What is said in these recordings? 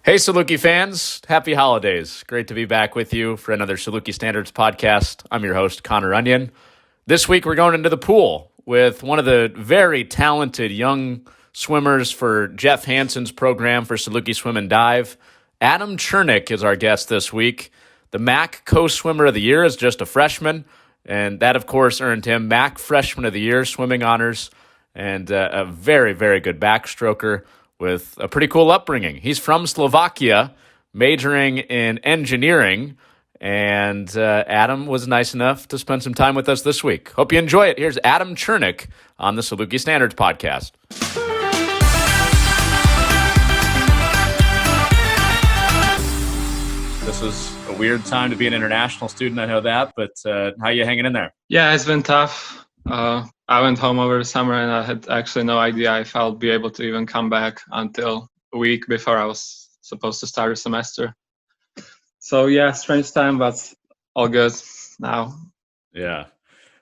Hey, Saluki fans. Happy holidays. Great to be back with you for another Saluki Standards podcast. I'm your host, Connor Onion. This week, we're going into the pool with one of the very talented young swimmers for Jeff Hansen's program for Saluki Swim and Dive. Adam Cernek is our guest this week. The MAC Co-Swimmer of the Year is just a freshman, and that, of course, earned him MAC Freshman of the Year swimming honors and a very, very good backstroker with a pretty cool upbringing. He's from Slovakia, majoring in engineering, and Adam was nice enough to spend some time with us this week. Hope you enjoy it. Here's Adam Cernek on the Saluki Standards podcast. This is a weird time to be an international student, I know that, but how you hanging in there? Yeah, it's been tough. I went home over the summer and I had actually no idea if I'll be able to even come back until a week before I was supposed to start a semester. So yeah, strange time, but all good now. Yeah.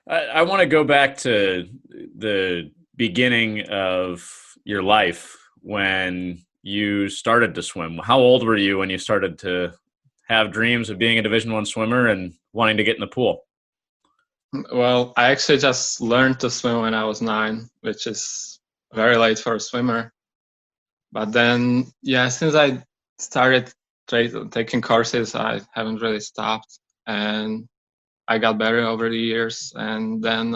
I want to go back to the beginning of your life when you started to swim. How old were you when you started to have dreams of being a Division I swimmer and wanting to get in the pool? Well, I actually just learned to swim when I was 9, which is very late for a swimmer. But then, yeah, since I started taking courses, I haven't really stopped. And I got better over the years. And then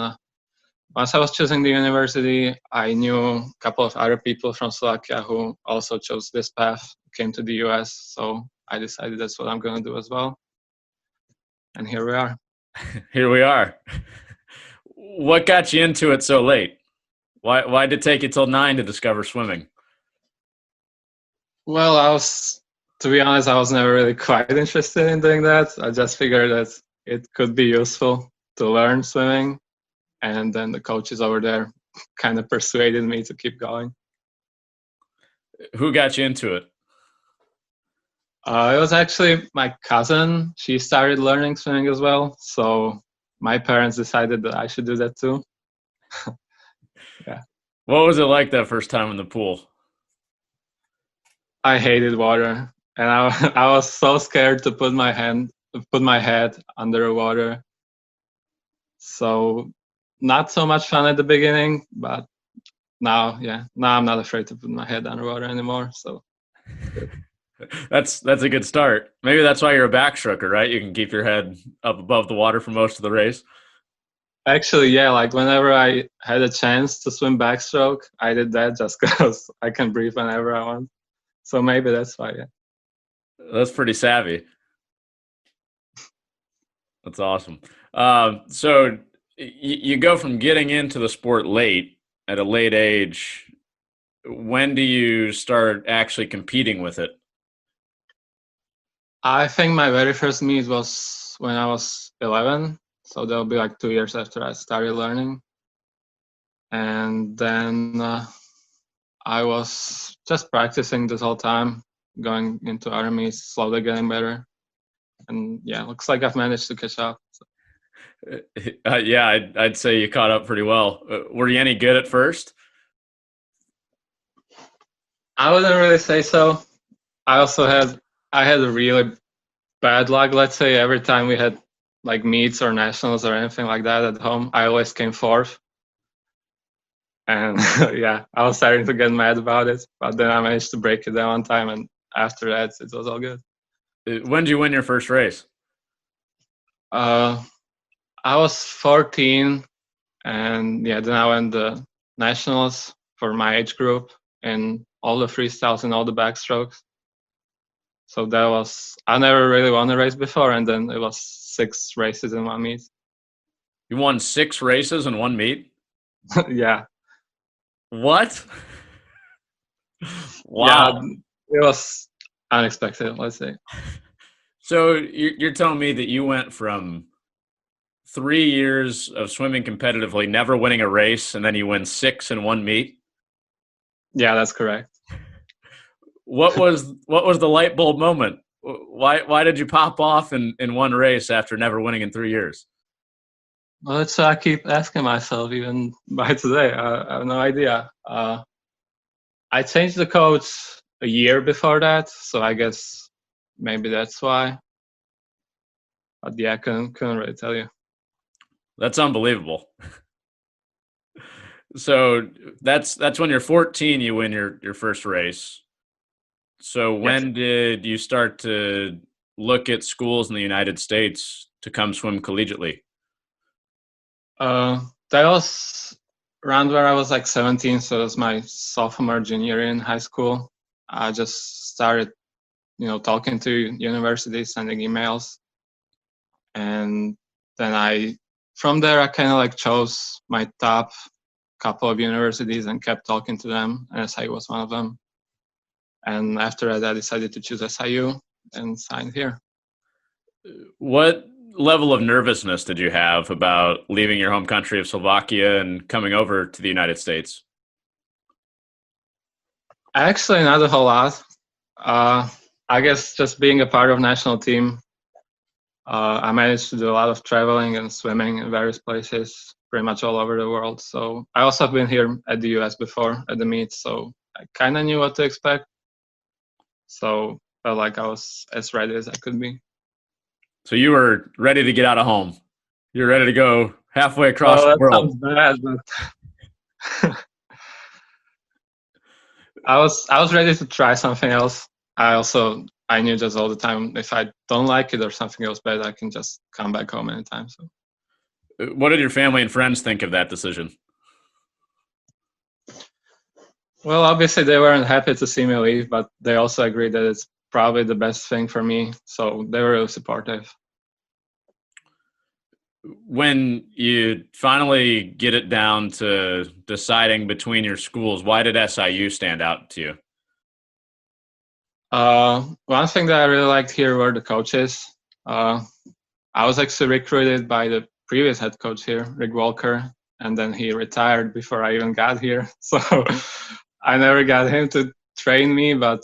once I was choosing the university, I knew a couple of other people from Slovakia who also chose this path, came to the US. So I decided that's what I'm going to do as well. And here we are. Here we are. What got you into it so late? Why did it take you till 9 to discover swimming? Well, to be honest, I was never really quite interested in doing that. I just figured that it could be useful to learn swimming. And then the coaches over there kind of persuaded me to keep going. Who got you into it? It was actually my cousin. She started learning swimming as well. So my parents decided that I should do that too. Yeah. What was it like that first time in the pool? I hated water. And I was so scared to put my head under the water. So not so much fun at the beginning, but now I'm not afraid to put my head underwater anymore. So that's a good start. Maybe that's why you're a backstroker, right? You can keep your head up above the water for most of the race. Actually, yeah, like whenever I had a chance to swim backstroke, I did that just because I can breathe whenever I want. So maybe that's why, yeah. That's pretty savvy. That's awesome. So you go from getting into the sport late, at a late age. When do you start actually competing with it? I think my very first meet was when I was 11. So that'll be like 2 years after I started learning. And then I was just practicing this whole time, going into other meets, slowly getting better. And yeah, looks like I've managed to catch up. So. Yeah, I'd say you caught up pretty well. Were you any good at first? I wouldn't really say so. I had a really bad luck, let's say. Every time we had like meets or nationals or anything like that at home, I always came fourth. And yeah, I was starting to get mad about it, but then I managed to break it down one time, and after that, it was all good. When did you win your first race? I was 14, and yeah, then I went the nationals for my age group in all the freestyles and all the backstrokes. So I never really won a race before, and then it was 6 races in one meet. You won 6 races in one meet? Yeah. What? Wow. Yeah, it was unexpected, let's say. So you're telling me that you went from 3 years of swimming competitively, never winning a race, and then you win 6 in one meet? Yeah, that's correct. What was the light bulb moment? Why did you pop off in one race after never winning in 3 years? Well, that's what I keep asking myself even by today. I have no idea. I changed the coach a year before that, so I guess maybe that's why. But yeah, I couldn't really tell you. That's unbelievable. So that's when you're 14, you win your first race. So Yes. when did you start to look at schools in the United States to come swim collegiately? That was around where I was like 17, so it was my sophomore, junior year in high school. I just started, talking to universities, sending emails, and then from there, I kind of like chose my top couple of universities and kept talking to them, and SIU was one of them. And after that, I decided to choose SIU and signed here. What level of nervousness did you have about leaving your home country of Slovakia and coming over to the United States? Actually, not a whole lot. I guess just being a part of national team, I managed to do a lot of traveling and swimming in various places, pretty much all over the world. So I also have been here at the US before at the meet, so I kind of knew what to expect. So felt like I was as ready as I could be. So you were ready to get out of home. You're ready to go halfway across Well, the that world. sounds bad, but I was ready to try something else. I knew just all the time if I don't like it or something else bad, I can just come back home anytime. So What did your family and friends think of that decision? well, obviously they weren't happy to see me leave, but they also agreed that it's probably the best thing for me. So they were really supportive. When you finally get it down to deciding between your schools, why did SIU stand out to you? One thing that I really liked here were the coaches. I was actually recruited by the previous head coach here, Rick Walker, and then he retired before I even got here. So I never got him to train me, but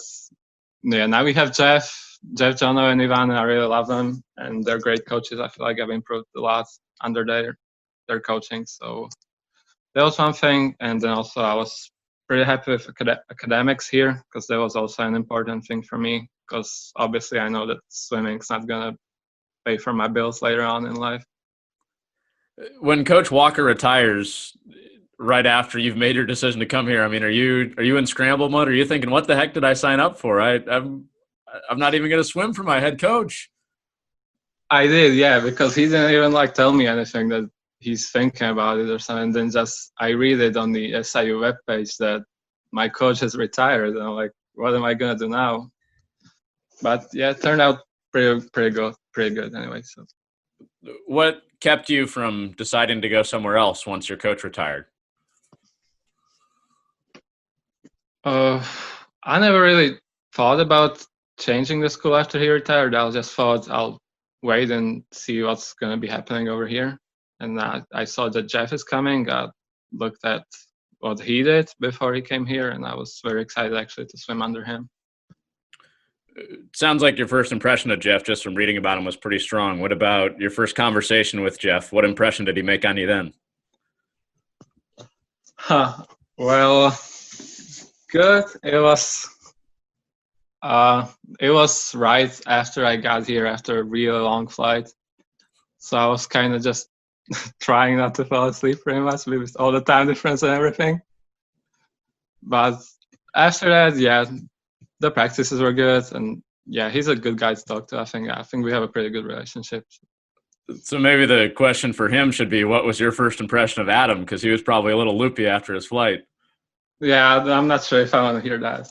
yeah, now we have Jeff, Jono, and Ivan. I really love them, and they're great coaches. I feel like I've improved a lot under their coaching. So that was one thing, and then also I was pretty happy with academics here because that was also an important thing for me. Because obviously I know that swimming's not gonna pay for my bills later on in life. When Coach Walker retires, right after you've made your decision to come here, I mean, are you in scramble mode? Are you thinking, what the heck did I sign up for? I'm not even going to swim for my head coach. I did, yeah, because he didn't even like tell me anything that he's thinking about it or something. Then just I read it on the SIU webpage that my coach has retired, and I'm like, what am I gonna do now? But yeah, it turned out pretty good anyway. So What kept you from deciding to go somewhere else once your coach retired? I never really thought about changing the school after he retired. I just thought I'll wait and see what's gonna be happening over here. And I saw that Jeff is coming. I looked at what he did before he came here, and I was very excited actually to swim under him. Sounds like your first impression of Jeff, just from reading about him, was pretty strong. What about your first conversation with Jeff? What impression did he make on you then? Well, good. It was right after I got here after a really long flight, so I was kind of just trying not to fall asleep pretty much with all the time difference and everything. But after that, yeah, the practices were good, and yeah, he's a good guy to talk to. I think we have a pretty good relationship. So maybe the question for him should be, what was your first impression of Adam? Because he was probably a little loopy after his flight. Yeah, I'm not sure if I want to hear that.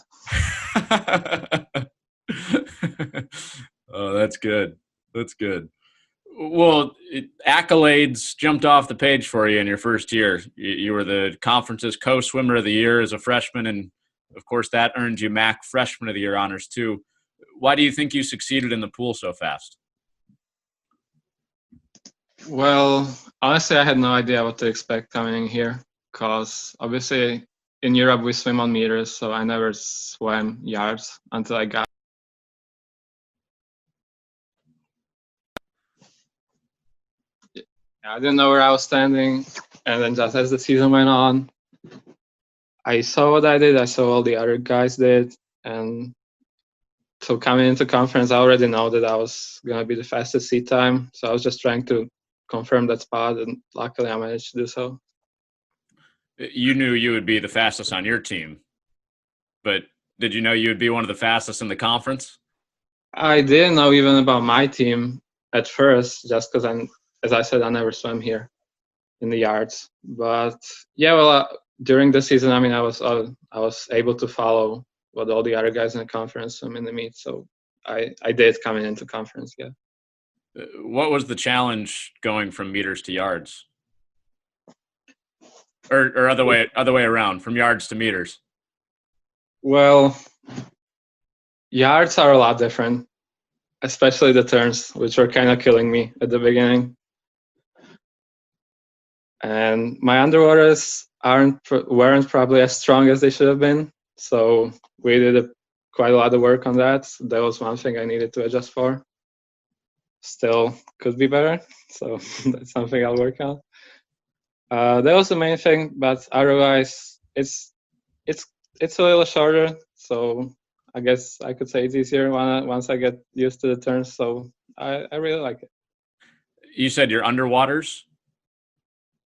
Oh, that's good. That's good. Well, accolades jumped off the page for you in your first year. You were the conference's co-swimmer of the year as a freshman, and of course that earned you MAC Freshman of the Year honors too. Why do you think you succeeded in the pool so fast? Well, honestly, I had no idea what to expect coming in here because obviously in Europe we swim on meters, so I never swam yards until I got. I didn't know where I was standing, and then just as the season went on, I saw what I did. I saw all the other guys did, And so coming into conference, I already know that I was gonna be the fastest seat time. So I was just trying to confirm that spot, and luckily I managed to do so. You knew you would be the fastest on your team, but did you know you would be one of the fastest in the conference? I didn't know even about my team at first, just because as I said, I never swam here in the yards. But yeah, well, during the season, I mean, I was able to follow what all the other guys in the conference swim in the meet. So I did coming into conference. Yeah. What was the challenge going from meters to yards, or other way around, from yards to meters? Well, yards are a lot different, especially the turns, which were kind of killing me at the beginning. And my underwaters weren't probably as strong as they should have been. So we did quite a lot of work on that. That was one thing I needed to adjust for. Still could be better, so that's something I'll work on. That was the main thing, but otherwise, it's a little shorter, so I guess I could say it's easier once I get used to the turns. So I really like it. You said you're underwaters?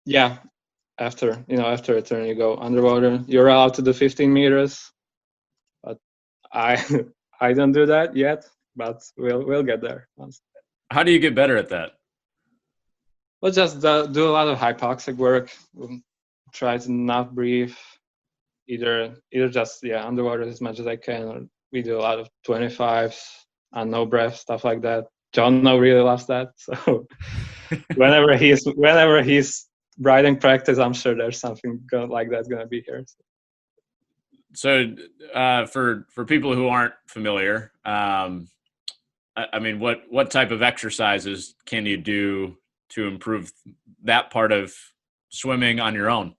Yeah, after a turn you go underwater. You're allowed to do 15 meters, but I I don't do that yet, but we'll get there once. How do you get better at that? We'll just do a lot of hypoxic work. We'll try to not breathe. Either just underwater as much as I can, or we do a lot of 25s and no breath stuff like that. John No really loves that, so whenever he's riding practice, I'm sure there's something like that's gonna be here. So for people who aren't familiar, I mean, what type of exercises can you do to improve that part of swimming on your own?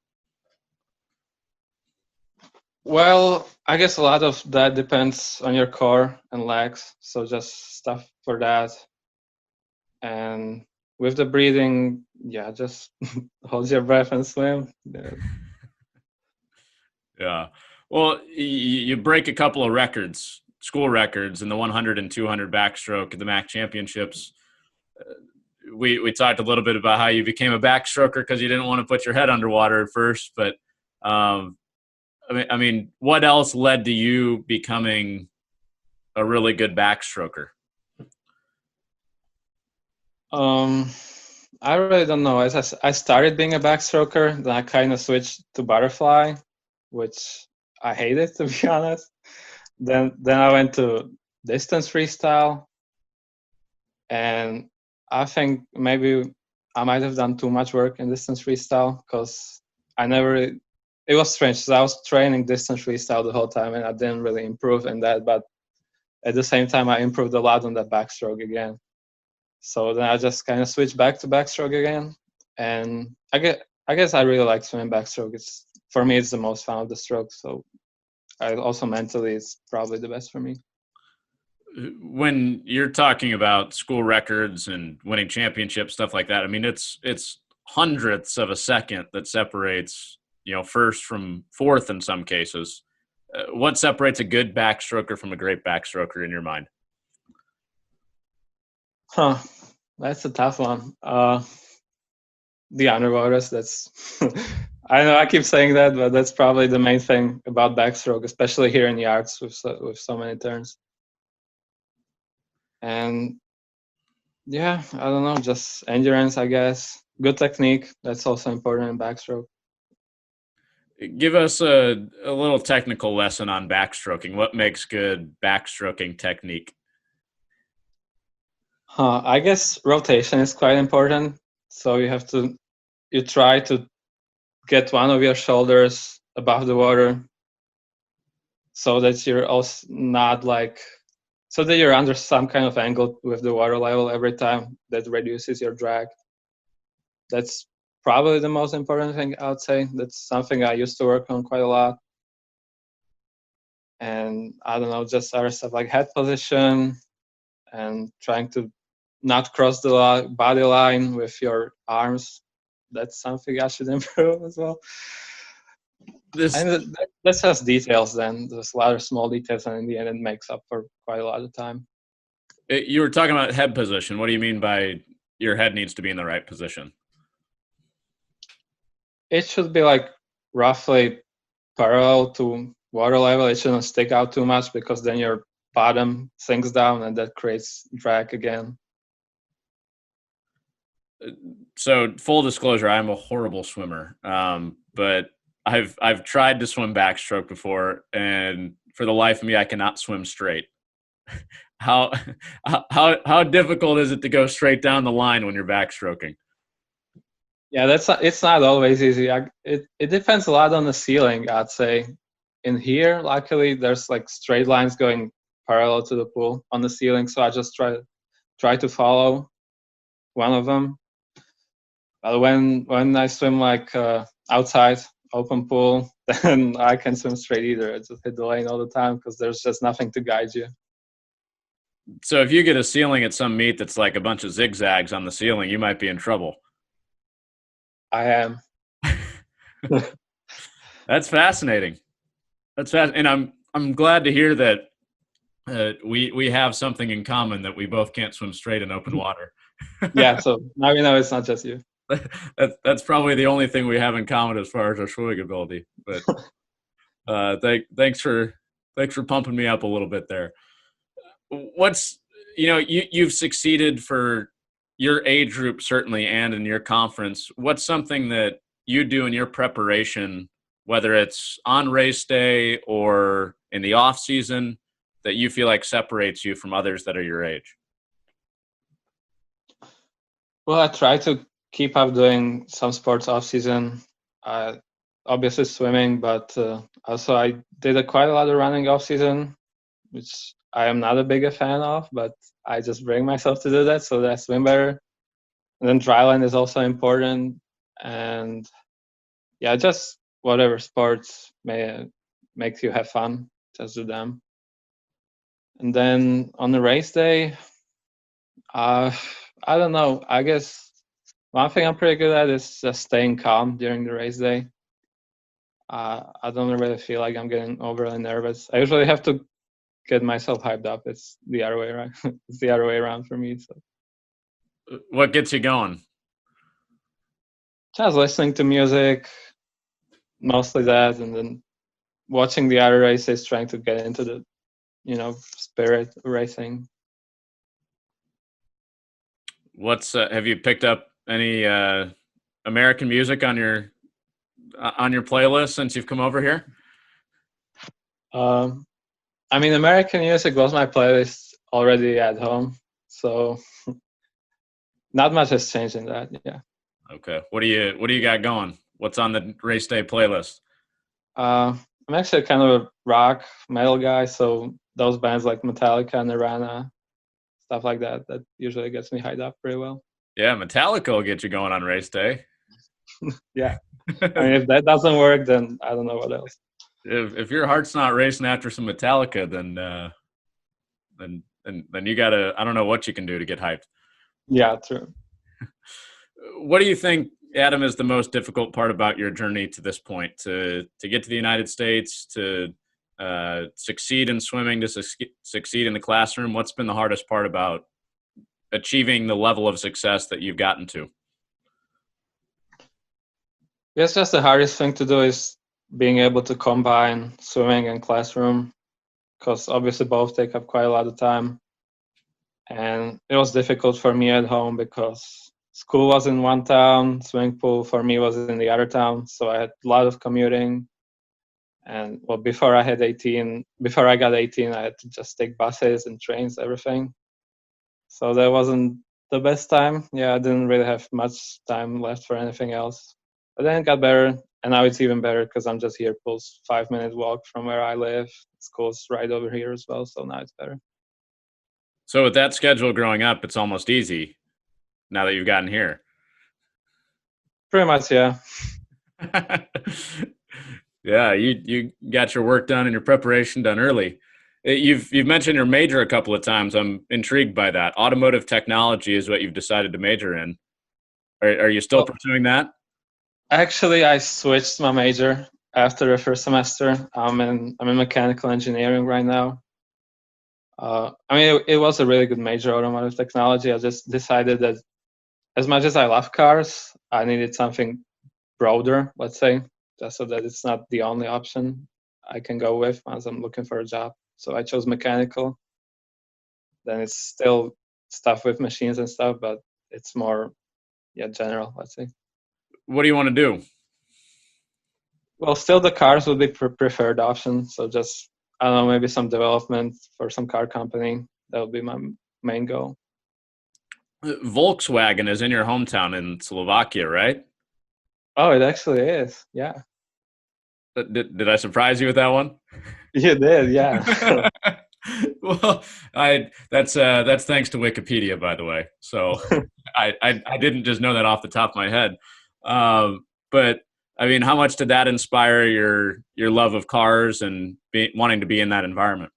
Well, I guess a lot of that depends on your core and legs. So just stuff for that. And with the breathing, yeah, just hold your breath and swim. Yeah. Well, you break a couple of records, school records, in the 100 and 200 backstroke at the MAC championships. We talked a little bit about how you became a backstroker because you didn't want to put your head underwater at first, but I mean, what else led to you becoming a really good backstroker? I really don't know. As I started being a backstroker, then I kind of switched to butterfly, which I hated, to be honest. Then I went to distance freestyle, and I think maybe I might have done too much work in distance freestyle because I never. It was strange because I was training distance freestyle the whole time, and I didn't really improve in that. But at the same time, I improved a lot on that backstroke again. So then I just kind of switched back to backstroke again, and I guess I really like swimming backstroke. It's for me, it's the most fun of the stroke. So I also mentally, it's probably the best for me. When you're talking about school records and winning championships, stuff like that, I mean, it's hundredths of a second that separates, first from fourth in some cases. What separates a good backstroker from a great backstroker in your mind? Huh, that's a tough one. The underwaters, that's I know I keep saying that, but that's probably the main thing about backstroke, especially here in yards with so many turns. And yeah, I don't know, just endurance, I guess. Good technique, that's also important in backstroke. Give us a little technical lesson on backstroking. What makes good backstroking technique? I guess rotation is quite important. So you try to get one of your shoulders above the water so that you're also not so that you're under some kind of angle with the water level every time. That reduces your drag. That's probably the most important thing I would say. That's something I used to work on quite a lot. And I don't know, just other stuff like head position and trying to not cross the body line with your arms. That's something I should improve as well. This And that's just details then. There's a lot of small details, and in the end, it makes up for quite a lot of time. You were talking about head position. What do you mean by your head needs to be in the right position? It should be like roughly parallel to water level. It shouldn't stick out too much because then your bottom sinks down and that creates drag again. So full disclosure, I'm a horrible swimmer, but I've tried to swim backstroke before, and for the life of me, I cannot swim straight. How how difficult is it to go straight down the line when you're backstroking? Yeah, it's not always easy. It depends a lot on the ceiling, I'd say. In here, luckily, there's like straight lines going parallel to the pool on the ceiling, so I just try to follow one of them. But when I swim like outside open pool, then I can swim straight either. I just hit the lane all the time because there's just nothing to guide you. So if you get a ceiling at some meet that's like a bunch of zigzags on the ceiling, you might be in trouble. I am. That's fascinating. And I'm glad to hear that we have something in common, that we both can't swim straight in open water. Yeah, so now you know it's not just you. That's probably the only thing we have in common as far as our swimming ability. But thanks for pumping me up a little bit there. What's you've succeeded for your age group certainly, and in your conference. What's something that you do in your preparation, whether it's on race day or in the off season, that you feel like separates you from others that are your age? Well, I try to keep up doing some sports off season. Obviously swimming, but also I did quite a lot of running off season, which I am not a big fan of, but I just bring myself to do that so that I swim better. And then dryland is also important, and yeah, just whatever sports makes you have fun, just do them. And then on the race day, I don't know. I guess one thing I'm pretty good at is just staying calm during the race day. I don't really feel like I'm getting overly nervous. I usually have to get myself hyped up. It's the other way around. It's the other way around for me. So What gets you going? just listening to music, mostly that, and then watching the other races, trying to get into the spirit of racing. What's have you picked up any American music on your playlist since you've come over here? I mean, American music was my playlist already at home, so not much has changed in that. Yeah. Okay. What do you got going? What's on the race day playlist? I'm actually kind of a rock metal guy, so those bands like Metallica, Nirvana, stuff like that usually gets me hyped up pretty well. Yeah, Metallica will get you going on race day. Yeah. I mean, if that doesn't work, then I don't know what else. If your heart's not racing after some Metallica, then you gotta, I don't know what you can do to get hyped. Yeah, true. What do you think, Adam, is the most difficult part about your journey to this point, to get to the United States, to succeed in swimming, to succeed in the classroom? What's been the hardest part about achieving the level of success that you've gotten to? Yes, just the hardest thing to do is being able to combine swimming and classroom, because obviously both take up quite a lot of time. And it was difficult for me at home because school was in one town, swimming pool for me was in the other town, so I had a lot of commuting. And well, before I got 18, I had to just take buses and trains, everything. So that wasn't the best time. Yeah, I didn't really have much time left for anything else. But then it got better, and now it's even better because I'm just here, pulls 5 minute walk from where I live. School's right over here as well, so now it's better. So with that schedule growing up, it's almost easy now that you've gotten here. Pretty much, yeah. Yeah, you got your work done and your preparation done early. You've mentioned your major a couple of times. I'm intrigued by that. Automotive technology is what you've decided to major in. Are you still pursuing that? Actually, I switched my major after the first semester. I'm in mechanical engineering right now. I mean, it was a really good major, automotive technology. I just decided that as much as I love cars, I needed something broader, let's say, just so that it's not the only option I can go with once I'm looking for a job. So I chose mechanical. Then it's still stuff with machines and stuff, but it's more, general, let's say. What do you want to do? Well, still the cars would be preferred option. So just, I don't know, maybe some development for some car company. That would be my main goal. Volkswagen is in your hometown in Slovakia, right? Oh, it actually is. Yeah. Did I surprise you with that one? You did, yeah. Well, that's thanks to Wikipedia, by the way. So I didn't just know that off the top of my head. But I mean, how much did that inspire your love of cars and wanting to be in that environment?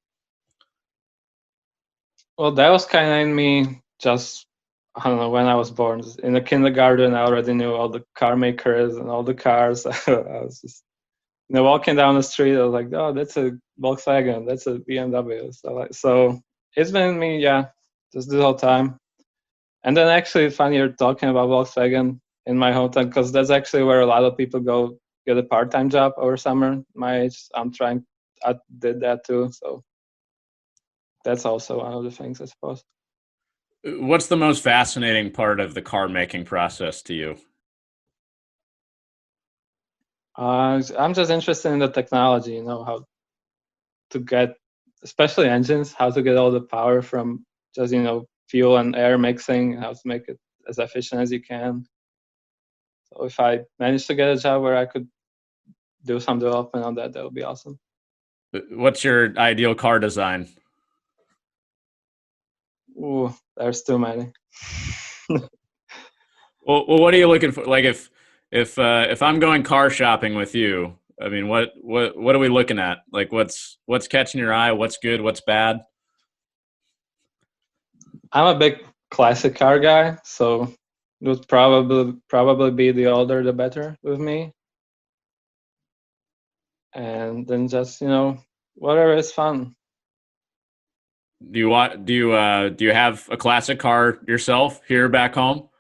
Well, that was kind of in me just, I don't know, when I was born. In the kindergarten, I already knew all the car makers and all the cars. I was just, walking down the street, I was like, oh, that's a Volkswagen, that's a BMW. So it's been in me, just this whole time. And then actually, funny you're talking about Volkswagen in my hometown, because that's actually where a lot of people go get a part-time job over summer. My age, I did that too. So that's also one of the things, I suppose. What's the most fascinating part of the car making process to you? I'm just interested in the technology, how to get, especially engines, how to get all the power from just, fuel and air mixing, how to make it as efficient as you can. So if I manage to get a job where I could do some development on that, that would be awesome. What's your ideal car design? Ooh, there's too many. Well, what are you looking for? Like if I'm going car shopping with you, I mean, what are we looking at? Like what's catching your eye? What's good? What's bad? I'm a big classic car guy, so it would probably be the older the better with me. And then just, whatever is fun. Do you have a classic car yourself here back home?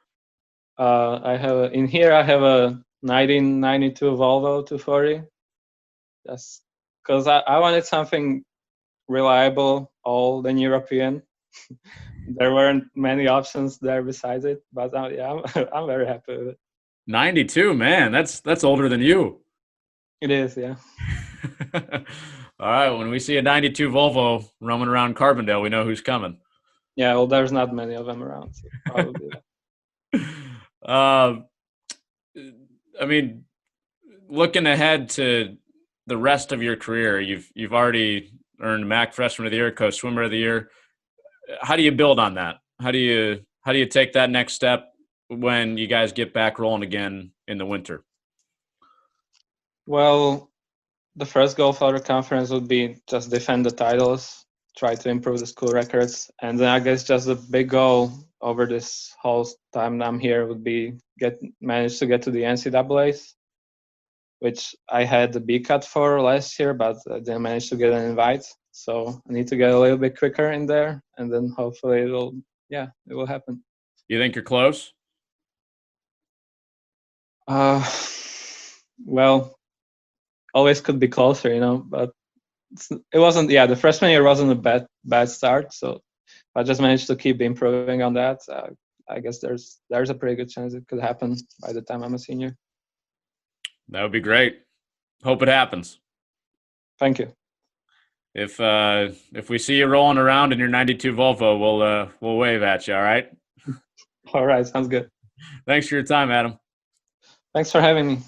I have in here I have a 1992 Volvo 240. Just because I wanted something reliable, old and European. There weren't many options there besides it, but I'm very happy with it. 92, man, that's older than you. It is, yeah. All right, when we see a 92 Volvo roaming around Carbondale, we know who's coming. Yeah, well, there's not many of them around, so probably that. Uh, I mean, looking ahead to the rest of your career, you've already earned MAC Freshman of the Year, Coach Swimmer of the Year. How do you build on that? How do you take that next step when you guys get back rolling again in the winter? Well, the first goal for the conference would be just defend the titles, try to improve the school records, and then I guess just the big goal over this whole time I'm here would be manage to get to the NCAA's, which I had the B cut for last year, but I didn't manage to get an invite. So I need to get a little bit quicker in there, and then hopefully it will happen. You think you're close? Well, always could be closer, but it wasn't. Yeah, the freshman year wasn't a bad start. So I just managed to keep improving on that. I guess there's a pretty good chance it could happen by the time I'm a senior. That would be great. Hope it happens. Thank you. If we see you rolling around in your 92 Volvo, we'll wave at you. All right. All right, sounds good. Thanks for your time, Adam. Thanks for having me.